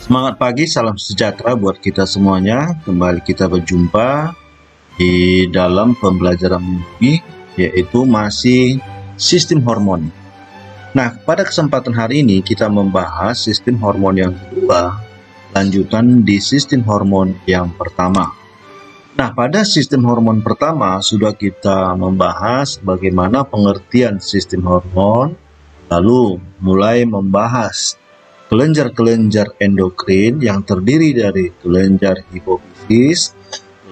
Semangat pagi, salam sejahtera buat kita semuanya. Kembali kita berjumpa di dalam pembelajaran ini, yaitu masih sistem hormon. Nah, pada kesempatan hari ini kita membahas sistem hormon yang kedua, lanjutan di sistem hormon yang pertama. Nah, pada sistem hormon pertama sudah kita membahas bagaimana pengertian sistem hormon, lalu mulai membahas kelenjar-kelenjar endokrin yang terdiri dari kelenjar hipofisis,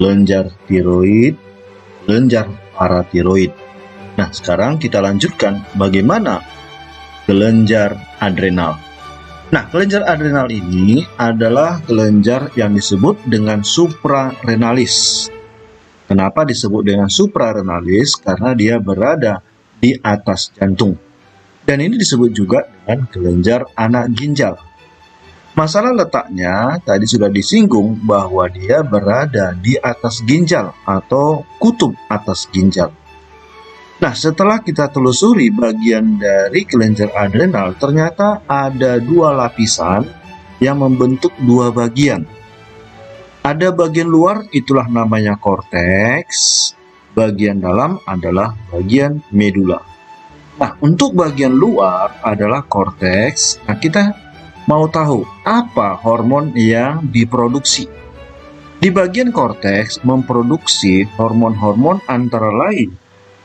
kelenjar tiroid, kelenjar paratiroid. Nah, sekarang kita lanjutkan bagaimana kelenjar adrenal. Nah, kelenjar adrenal ini adalah kelenjar yang disebut dengan suprarenalis. Kenapa disebut dengan suprarenalis? Karena dia berada di atas jantung. Dan ini disebut juga dengan kelenjar anak ginjal. Masalah letaknya tadi sudah disinggung bahwa dia berada di atas ginjal atau kutub atas ginjal. Nah, setelah kita telusuri bagian dari kelenjar adrenal, ternyata ada dua lapisan yang membentuk dua bagian. Ada bagian luar, itulah namanya korteks. Bagian dalam adalah bagian medula. Nah, untuk bagian luar adalah korteks. Nah, kita mau tahu apa hormon yang diproduksi. Di bagian korteks memproduksi hormon-hormon antara lain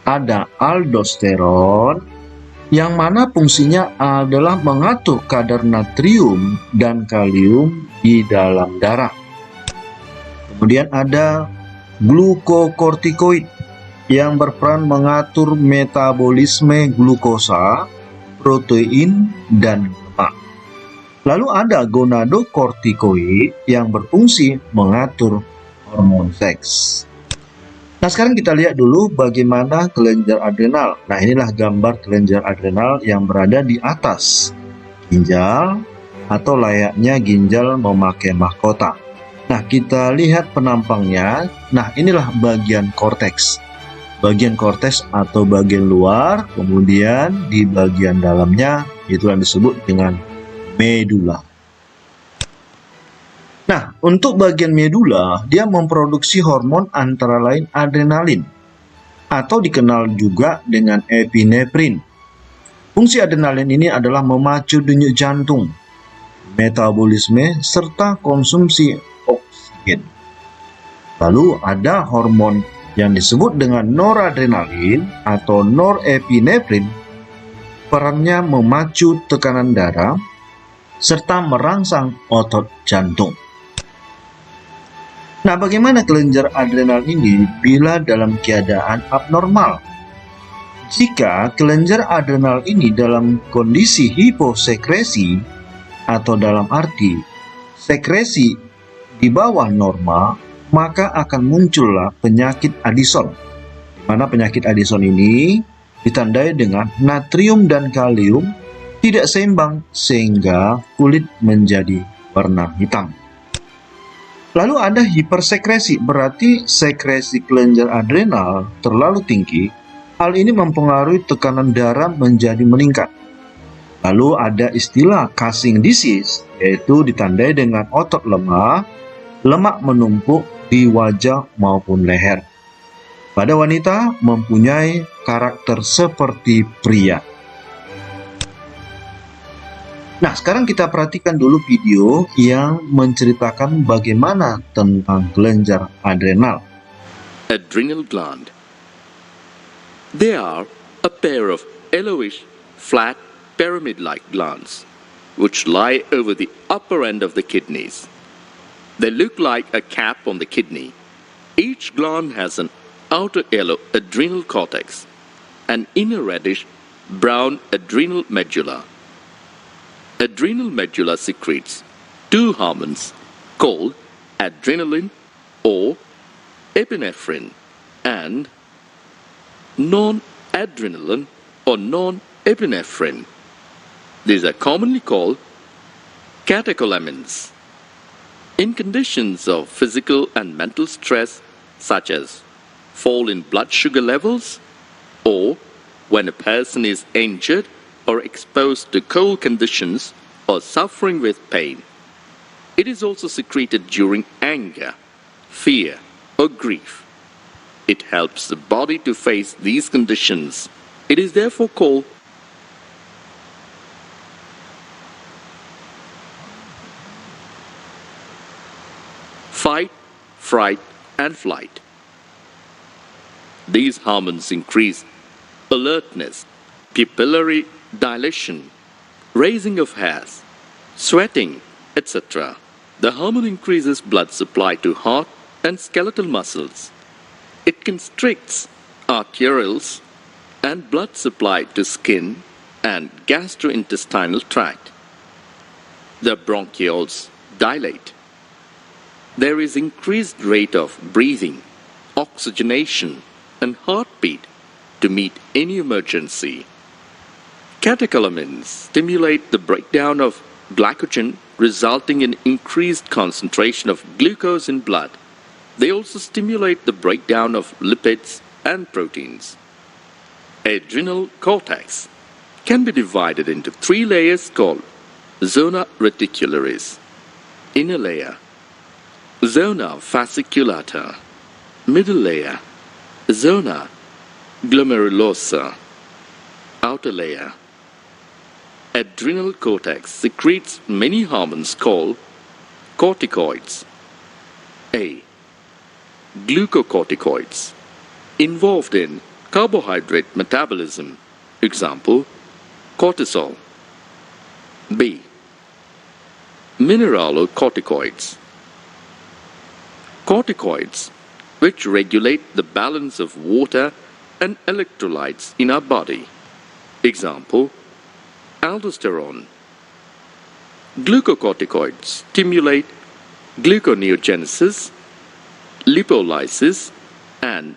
ada aldosteron, yang mana fungsinya adalah mengatur kadar natrium dan kalium di dalam darah. Kemudian ada glukokortikoid yang berperan mengatur metabolisme glukosa, protein, dan lemak. Lalu ada gonadokortikoid yang berfungsi mengatur hormon seks. Nah, sekarang kita lihat dulu bagaimana kelenjar adrenal. Nah, inilah gambar kelenjar adrenal yang berada di atas ginjal atau layaknya ginjal memakai mahkota. Nah, kita lihat penampangnya. Nah, inilah bagian korteks. Bagian korteks atau bagian luar, kemudian di bagian dalamnya itu yang disebut dengan medula. Nah, untuk bagian medula, dia memproduksi hormon antara lain adrenalin, atau dikenal juga dengan epinefrin. Fungsi adrenalin ini adalah memacu denyut jantung, metabolisme, serta konsumsi oksigen. Lalu ada hormon yang disebut dengan noradrenalin atau norepinefrin. Perannya memacu tekanan darah, serta merangsang otot jantung. Nah, bagaimana kelenjar adrenal ini bila dalam keadaan abnormal? Jika kelenjar adrenal ini dalam kondisi hiposekresi atau dalam arti sekresi di bawah norma, maka akan muncullah penyakit Addison. Di mana penyakit Addison ini ditandai dengan natrium dan kalium tidak seimbang sehingga kulit menjadi warna hitam. Lalu ada hipersekresi, berarti sekresi kelenjar adrenal terlalu tinggi. Hal ini mempengaruhi tekanan darah menjadi meningkat. Lalu ada istilah Cushing disease, yaitu ditandai dengan otot lemah, lemak menumpuk di wajah maupun leher. Pada wanita mempunyai karakter seperti pria. Nah, sekarang kita perhatikan dulu video yang menceritakan bagaimana tentang kelenjar adrenal. Adrenal gland. They are a pair of yellowish, flat, pyramid-like glands, which lie over the upper end of the kidneys. They look like a cap on the kidney. Each gland has an outer yellow adrenal cortex, an inner reddish brown adrenal medulla. Adrenal medulla secretes two hormones called adrenaline or epinephrine and non-adrenaline or non-epinephrine. These are commonly called catecholamines. In conditions of physical and mental stress, such as fall in blood sugar levels, or when a person is injured or exposed to cold conditions or suffering with pain, It is also secreted during anger, fear, or grief. It helps the body to face these conditions. It is therefore called fight, fright, and flight. These hormones increase alertness, pupillary dilation, raising of hairs, sweating, etc. The hormone increases blood supply to heart and skeletal muscles. It constricts arterioles and blood supply to skin and gastrointestinal tract. The bronchioles dilate. There is increased rate of breathing, oxygenation, and heartbeat to meet any emergency. Catecholamines stimulate the breakdown of glycogen, resulting in increased concentration of glucose in blood. They also stimulate the breakdown of lipids and proteins. Adrenal cortex can be divided into 3 layers called zona reticularis, inner layer, zona fasciculata, middle layer, zona glomerulosa, outer layer. Adrenal cortex secretes many hormones called corticoids. A. Glucocorticoids, involved in carbohydrate metabolism. Example, cortisol. B. Mineralocorticoids. Corticoids, which regulate the balance of water and electrolytes in our body. Example, aldosterone. Glucocorticoids stimulate gluconeogenesis, lipolysis, and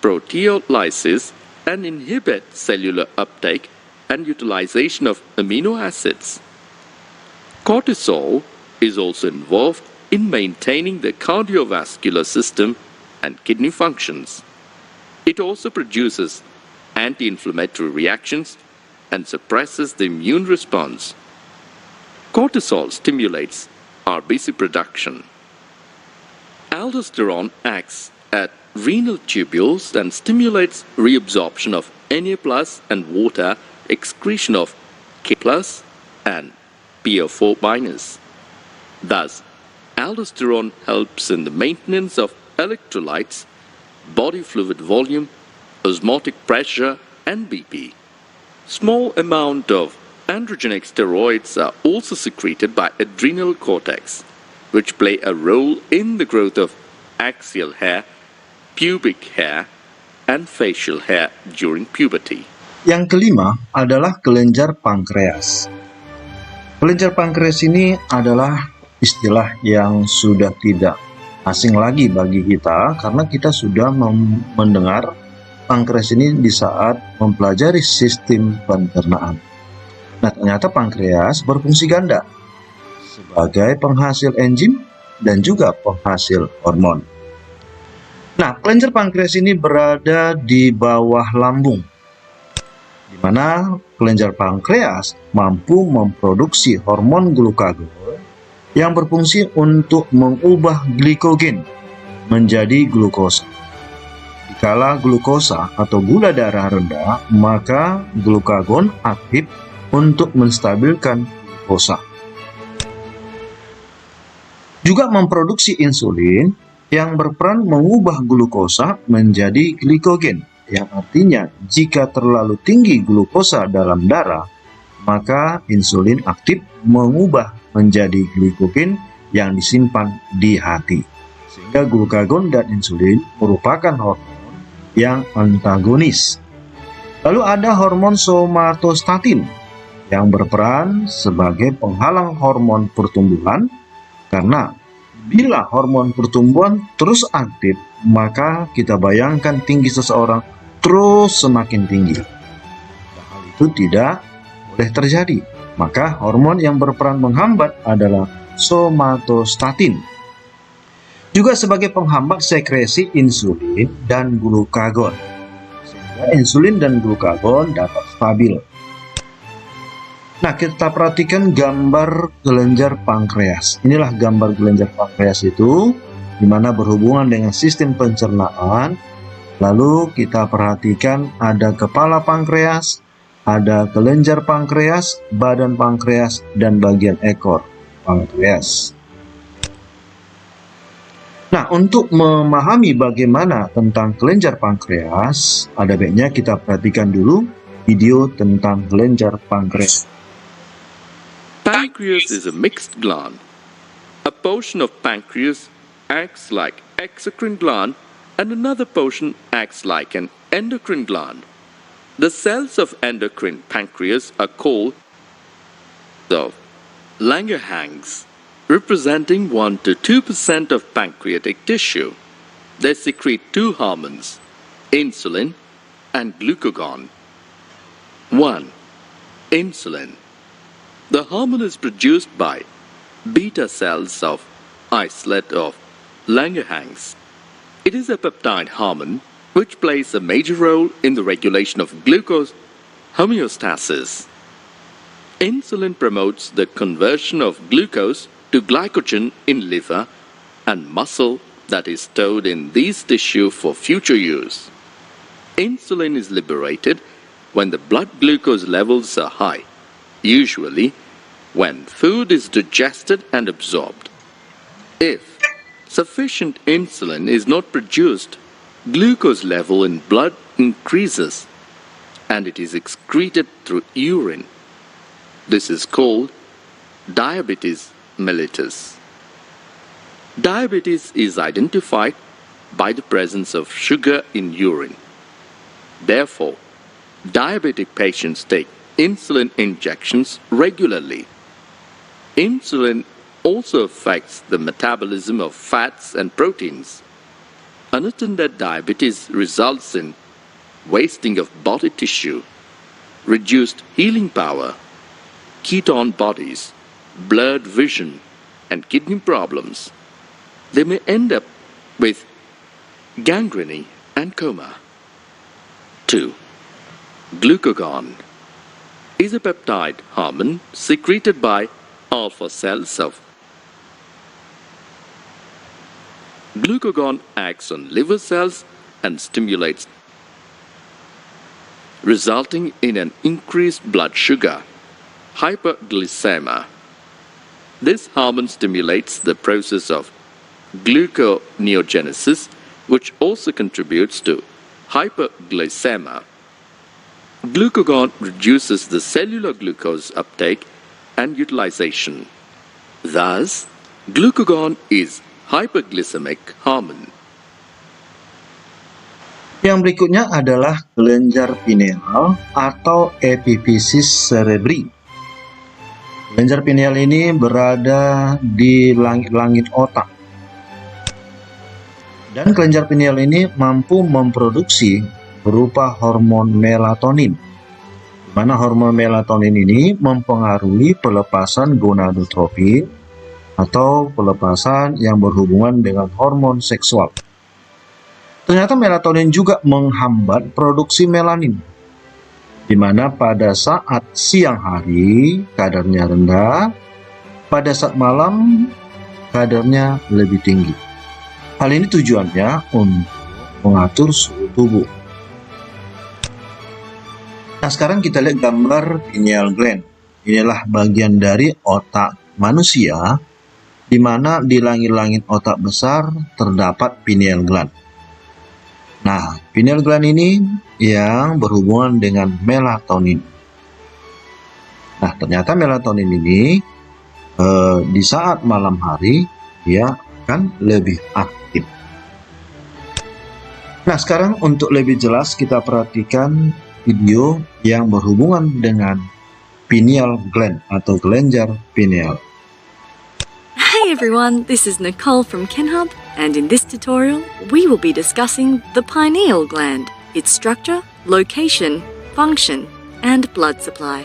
proteolysis, and inhibit cellular uptake and utilization of amino acids. Cortisol is also involved in maintaining the cardiovascular system and kidney functions. It also produces anti-inflammatory reactions and suppresses the immune response. Cortisol stimulates RBC production. Aldosterone acts at renal tubules and stimulates reabsorption of Na+ and water excretion of K+ and PO4-. Thus, aldosterone helps in the maintenance of electrolytes, body fluid volume, osmotic pressure, and BP. Small amount of androgenic steroids are also secreted by adrenal cortex, which play a role in the growth of axial hair, pubic hair, and facial hair during puberty. Yang kelima adalah kelenjar pankreas. Kelenjar pankreas ini adalah istilah yang sudah tidak asing lagi bagi kita karena kita sudah mendengar pankreas ini di saat mempelajari sistem pencernaan. Nah, ternyata pankreas berfungsi ganda sebagai penghasil enzim dan juga penghasil hormon. Nah, kelenjar pankreas ini berada di bawah lambung, di mana kelenjar pankreas mampu memproduksi hormon glukagon yang berfungsi untuk mengubah glikogen menjadi glukosa. Dikala glukosa atau gula darah rendah, maka glukagon aktif untuk menstabilkan glukosa. Juga memproduksi insulin yang berperan mengubah glukosa menjadi glikogen, yang artinya jika terlalu tinggi glukosa dalam darah, maka insulin aktif mengubah menjadi glikogen yang disimpan di hati. Sehingga glukagon dan insulin merupakan hormon yang antagonis. Lalu ada hormon somatostatin yang berperan sebagai penghalang hormon pertumbuhan, karena bila hormon pertumbuhan terus aktif, maka kita bayangkan tinggi seseorang terus semakin tinggi. Hal itu tidak boleh terjadi. Maka hormon yang berperan menghambat adalah somatostatin. Juga sebagai penghambat sekresi insulin dan glukagon, sehingga insulin dan glukagon dapat stabil. Nah, kita perhatikan gambar kelenjar pankreas. Inilah gambar kelenjar pankreas itu, di mana berhubungan dengan sistem pencernaan. Lalu kita perhatikan ada kepala pankreas, ada kelenjar pankreas, badan pankreas, dan bagian ekor pankreas. Nah, untuk memahami bagaimana tentang kelenjar pankreas, ada baiknya kita perhatikan dulu video tentang kelenjar pankreas. Pancreas is a mixed gland. A portion of pancreas acts like exocrine gland and another portion acts like an endocrine gland. The cells of endocrine pancreas are called the Langerhans, representing 1 to 2% of pancreatic tissue. They secrete two hormones, insulin and glucagon. 1. Insulin. The hormone is produced by beta cells of islet of Langerhans. It is a peptide hormone which plays a major role in the regulation of glucose homeostasis. Insulin promotes the conversion of glucose to glycogen in liver and muscle that is stored in these tissue for future use. Insulin is liberated when the blood glucose levels are high, usually when food is digested and absorbed. If sufficient insulin is not produced, glucose level in blood increases and it is excreted through urine. This is called diabetes mellitus. Diabetes is identified by the presence of sugar in urine. Therefore, diabetic patients take insulin injections regularly. Insulin also affects the metabolism of fats and proteins. Unattended diabetes results in wasting of body tissue, reduced healing power, ketone bodies, blurred vision, and kidney problems. They may end up with gangrene and coma. 2. Glucagon is a peptide hormone secreted by alpha cells of glucagon acts on liver cells and stimulates, resulting in an increased blood sugar, hyperglycemia. This hormone stimulates the process of gluconeogenesis, which also contributes to hyperglycemia. Glucagon reduces the cellular glucose uptake and utilization. Thus, glucagon is hyperglycemic hormone. Yang berikutnya adalah kelenjar pineal atau epiphysis cerebri. Kelenjar pineal ini berada di langit-langit otak. Dan kelenjar pineal ini mampu memproduksi berupa hormon melatonin. Di mana hormon melatonin ini mempengaruhi pelepasan gonadotropin atau pelepasan yang berhubungan dengan hormon seksual. Ternyata melatonin juga menghambat produksi melanin, di mana pada saat siang hari kadarnya rendah, pada saat malam kadarnya lebih tinggi. Hal ini tujuannya untuk mengatur suhu tubuh. Nah, sekarang kita lihat gambar pineal gland. Inilah bagian dari otak manusia, di mana di langit-langit otak besar terdapat pineal gland. Nah, pineal gland ini yang berhubungan dengan melatonin. Nah, ternyata melatonin ini di saat malam hari dia akan lebih aktif. Nah, sekarang untuk lebih jelas kita perhatikan video yang berhubungan dengan pineal gland atau kelenjar pineal. Hey everyone, this is Nicole from KenHub, and in this tutorial, we will be discussing the pineal gland, its structure, location, function, and blood supply.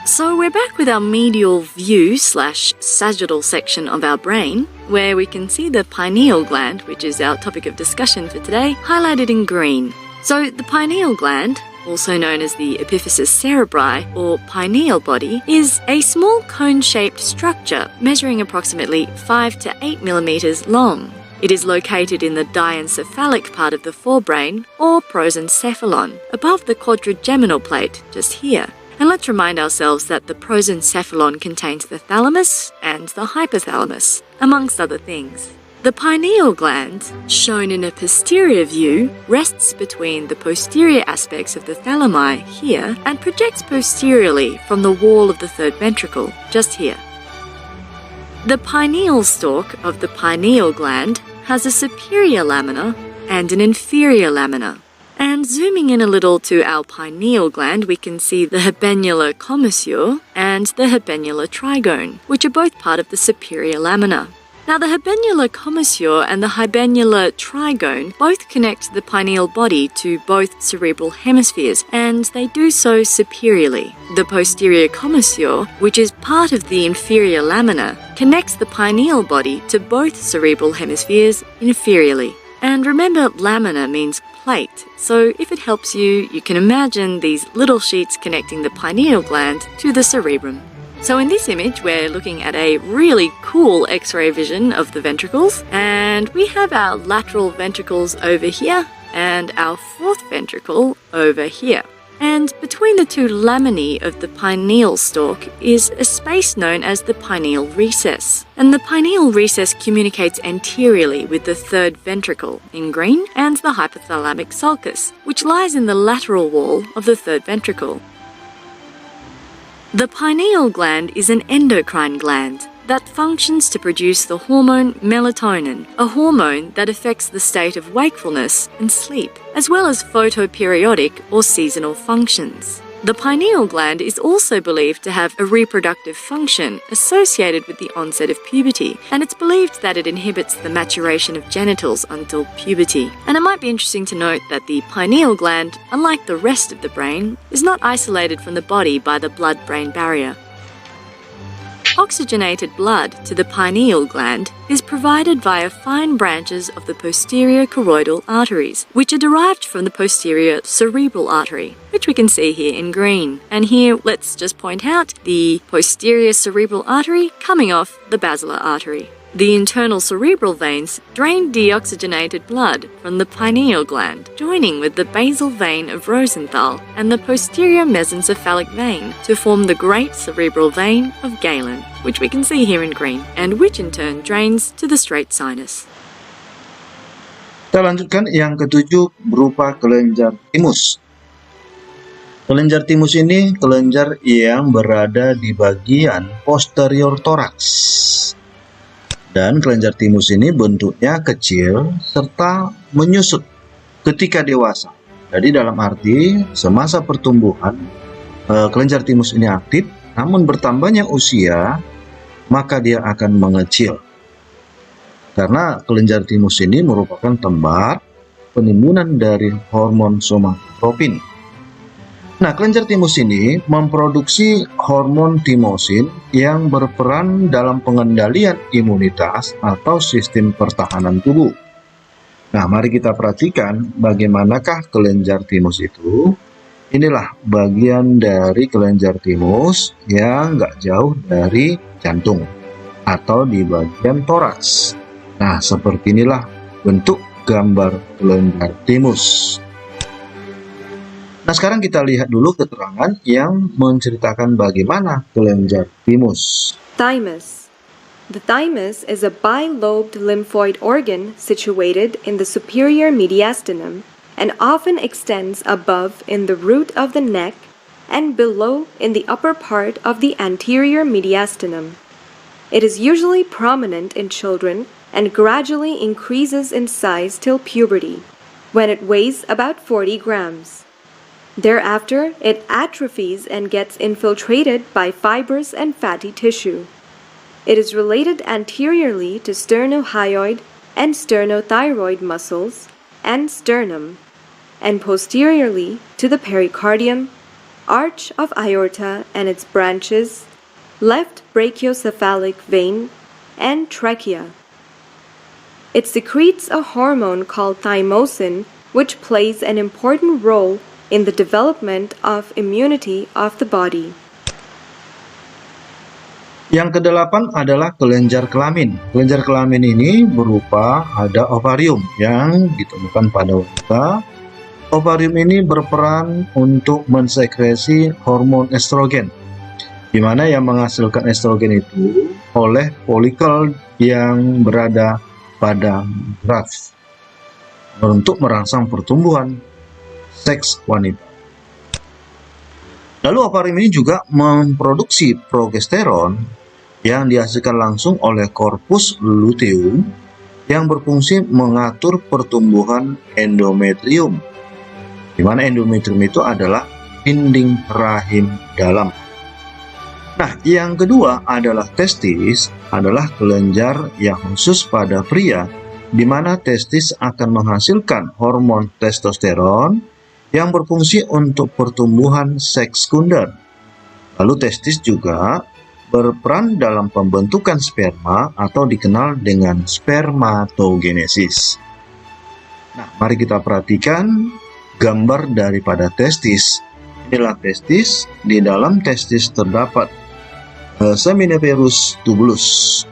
So we're back with our medial view / sagittal section of our brain, where we can see the pineal gland, which is our topic of discussion for today, highlighted in green. So the pineal gland, also known as the epiphysis cerebri or pineal body, is a small cone-shaped structure measuring approximately 5 to 8 millimeters long. It is located in the diencephalic part of the forebrain, or prosencephalon, above the quadrigeminal plate, just here. And let's remind ourselves that the prosencephalon contains the thalamus and the hypothalamus, amongst other things. The pineal gland, shown in a posterior view, rests between the posterior aspects of the thalami here and projects posteriorly from the wall of the third ventricle, just here. The pineal stalk of the pineal gland has a superior lamina and an inferior lamina. And zooming in a little to our pineal gland, we can see the habenula commissure and the habenula trigone, which are both part of the superior lamina. Now, the habenula commissure and the habenula trigone both connect the pineal body to both cerebral hemispheres, and they do so superiorly. The posterior commissure, which is part of the inferior lamina, connects the pineal body to both cerebral hemispheres inferiorly. And remember, lamina means plate, so if it helps you, you can imagine these little sheets connecting the pineal gland to the cerebrum. So in this image, we're looking at a really cool X-ray vision of the ventricles, and we have our lateral ventricles over here and our fourth ventricle over here. And between the two laminae of the pineal stalk is a space known as the pineal recess. And the pineal recess communicates anteriorly with the third ventricle in green and the hypothalamic sulcus, which lies in the lateral wall of the third ventricle. The pineal gland is an endocrine gland that functions to produce the hormone melatonin, a hormone that affects the state of wakefulness and sleep, as well as photoperiodic or seasonal functions. The pineal gland is also believed to have a reproductive function associated with the onset of puberty, and it's believed that it inhibits the maturation of genitals until puberty. And it might be interesting to note that the pineal gland, unlike the rest of the brain, is not isolated from the body by the blood-brain barrier. Oxygenated blood to the pineal gland is provided via fine branches of the posterior choroidal arteries, which are derived from the posterior cerebral artery, which we can see here in green. And here, let's just point out the posterior cerebral artery coming off the basilar artery. The internal cerebral veins drain deoxygenated blood from the pineal gland, joining with the basal vein of Rosenthal and the posterior mesencephalic vein to form the great cerebral vein of Galen, which we can see here in green, and which in turn drains to the straight sinus. Kita lanjutkan yang ketujuh berupa kelenjar timus. Kelenjar timus ini kelenjar yang berada di bagian posterior toraks. Dan kelenjar timus ini bentuknya kecil serta menyusut ketika dewasa. Jadi dalam arti semasa pertumbuhan kelenjar timus ini aktif, namun bertambahnya usia maka dia akan mengecil. Karena kelenjar timus ini merupakan tempat penimbunan dari hormon somatotropin. Nah, kelenjar timus ini memproduksi hormon timosin yang berperan dalam pengendalian imunitas atau sistem pertahanan tubuh. Nah, mari kita perhatikan bagaimanakah kelenjar timus itu. Inilah bagian dari kelenjar timus yang nggak jauh dari jantung atau di bagian toraks. Nah, seperti inilah bentuk gambar kelenjar timus. Nah, sekarang kita lihat dulu keterangan yang menceritakan bagaimana kelenjar timus. Thymus. The thymus is a bilobed lymphoid organ situated in the superior mediastinum and often extends above in the root of the neck and below in the upper part of the anterior mediastinum. It is usually prominent in children and gradually increases in size till puberty, when it weighs about 40 grams. Thereafter, it atrophies and gets infiltrated by fibrous and fatty tissue. It is related anteriorly to sternohyoid and sternothyroid muscles and sternum, and posteriorly to the pericardium, arch of aorta and its branches, left brachiocephalic vein, and trachea. It secretes a hormone called thymosin, which plays an important role in the development of immunity of the body. Yang kedelapan adalah kelenjar kelamin. Kelenjar kelamin ini berupa ada ovarium yang ditemukan pada wanita. Ovarium ini berperan untuk mensekresi hormon estrogen, di mana yang menghasilkan estrogen itu oleh folikel yang berada pada graft untuk merangsang pertumbuhan seks wanita. Lalu ovarium ini juga memproduksi progesteron yang dihasilkan langsung oleh korpus luteum yang berfungsi mengatur pertumbuhan endometrium, di mana endometrium itu adalah dinding rahim dalam. Nah, yang kedua adalah testis, adalah kelenjar yang khusus pada pria, di mana testis akan menghasilkan hormon testosteron yang berfungsi untuk pertumbuhan seks sekunder. Lalu testis juga berperan dalam pembentukan sperma atau dikenal dengan spermatogenesis. Nah, mari kita perhatikan gambar daripada testis. Inilah testis. Di dalam testis terdapat seminiferus tubulus.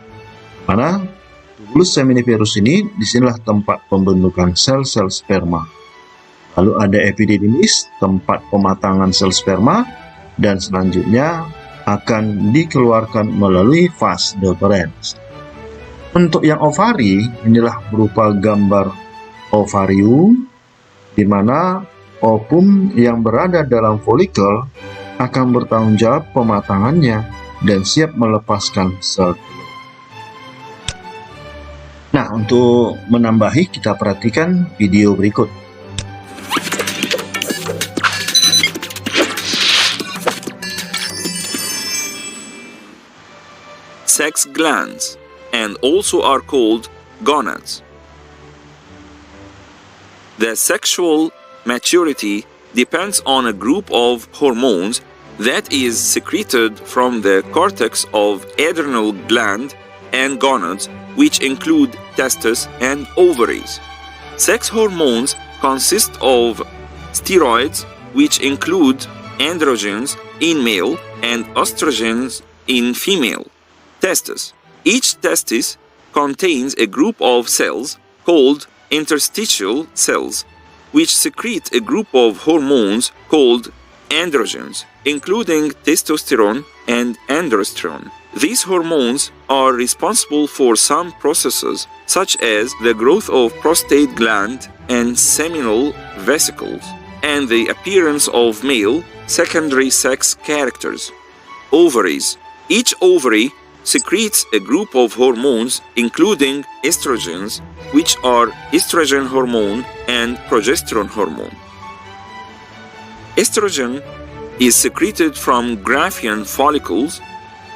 Mana tubulus seminiferus ini, disinilah tempat pembentukan sel-sel sperma. Lalu ada epididymis, tempat pematangan sel sperma, dan selanjutnya akan dikeluarkan melalui vas deferens. Untuk yang ovari, inilah berupa gambar ovarium, di mana ovum yang berada dalam folikel akan bertanggung jawab pematangannya dan siap melepaskan sel telur. Nah, untuk menambahi, kita perhatikan video berikut. Sex glands, and also are called gonads. The sexual maturity depends on a group of hormones that is secreted from the cortex of adrenal gland and gonads, which include testes and ovaries. Sex hormones consist of steroids, which include androgens in male and estrogens in female. Testes. Each testis contains a group of cells called interstitial cells, which secrete a group of hormones called androgens, including testosterone and androsterone. These hormones are responsible for some processes, such as the growth of prostate gland and seminal vesicles, and the appearance of male secondary sex characters. Ovaries. Each ovary secretes a group of hormones including estrogens, which are estrogen hormone and progesterone hormone. Estrogen is secreted from Graafian follicles,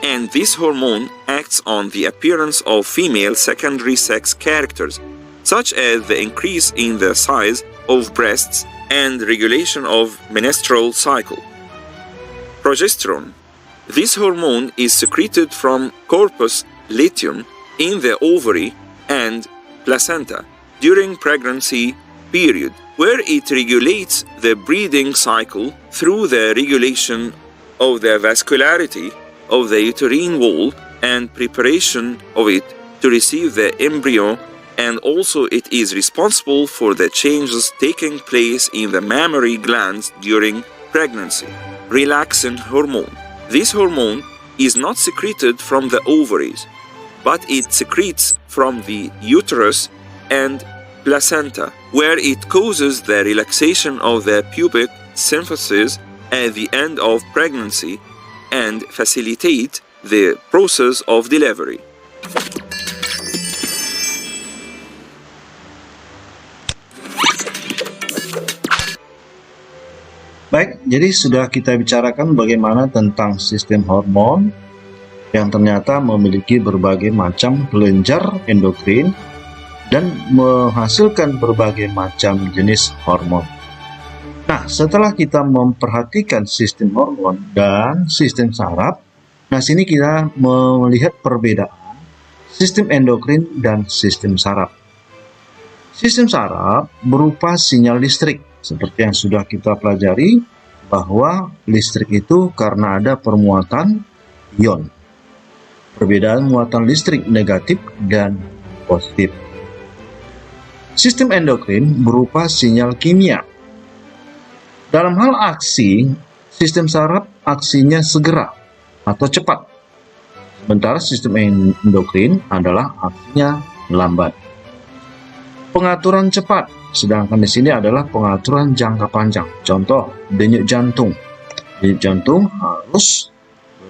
and this hormone acts on the appearance of female secondary sex characters, such as the increase in the size of breasts and regulation of menstrual cycle. Progesterone. This hormone is secreted from corpus luteum in the ovary and placenta during pregnancy period, where it regulates the breeding cycle through the regulation of the vascularity of the uterine wall and preparation of it to receive the embryo, and also it is responsible for the changes taking place in the mammary glands during pregnancy. Relaxin hormone. This hormone is not secreted from the ovaries, but it secretes from the uterus and placenta, where it causes the relaxation of the pubic symphysis at the end of pregnancy and facilitate the process of delivery. Baik, jadi sudah kita bicarakan bagaimana tentang sistem hormon yang ternyata memiliki berbagai macam kelenjar endokrin dan menghasilkan berbagai macam jenis hormon. Nah, setelah kita memperhatikan sistem hormon dan sistem saraf, nah sini kita melihat perbedaan sistem endokrin dan sistem saraf. Sistem saraf berupa sinyal listrik seperti yang sudah kita pelajari, bahwa listrik itu karena ada permuatan ion. Perbedaan muatan listrik negatif dan positif. Sistem endokrin berupa sinyal kimia. Dalam hal aksi, sistem saraf aksinya segera atau cepat. Sementara sistem endokrin adalah aksinya lambat. Pengaturan cepat, sedangkan di sini adalah pengaturan jangka panjang. Contoh, denyut jantung. Denyut jantung harus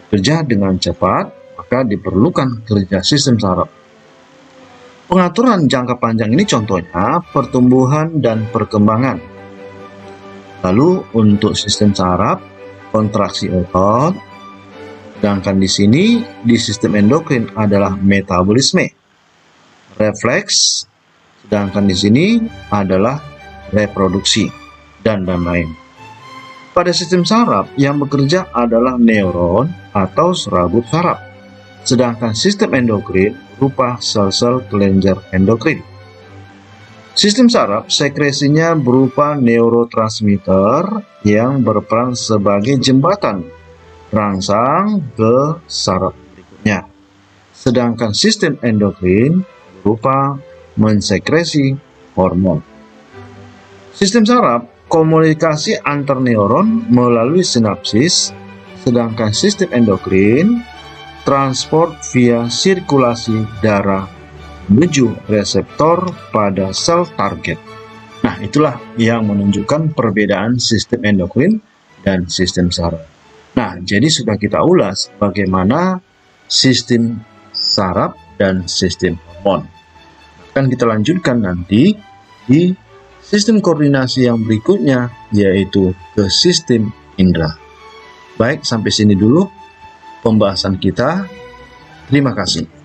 bekerja dengan cepat, maka diperlukan kerja sistem saraf. Pengaturan jangka panjang ini contohnya pertumbuhan dan perkembangan. Lalu untuk sistem saraf, kontraksi otot. Sedangkan di sini di sistem endokrin adalah metabolisme. Refleks, sedangkan di sini adalah reproduksi dan lain-lain. Pada sistem saraf yang bekerja adalah neuron atau serabut saraf. Sedangkan sistem endokrin berupa sel-sel kelenjar endokrin. Sistem saraf sekresinya berupa neurotransmitter yang berperan sebagai jembatan rangsang ke saraf berikutnya. Sedangkan sistem endokrin berupa mensekresi hormon. Sistem saraf komunikasi antar neuron melalui sinapsis, sedangkan sistem endokrin transport via sirkulasi darah menuju reseptor pada sel target. Nah, itulah yang menunjukkan perbedaan sistem endokrin dan sistem saraf. Nah, jadi sudah kita ulas bagaimana sistem saraf dan sistem hormon. Akan kita lanjutkan nanti di sistem koordinasi yang berikutnya, yaitu ke sistem indera. Baik, sampai sini dulu pembahasan kita. Terima kasih.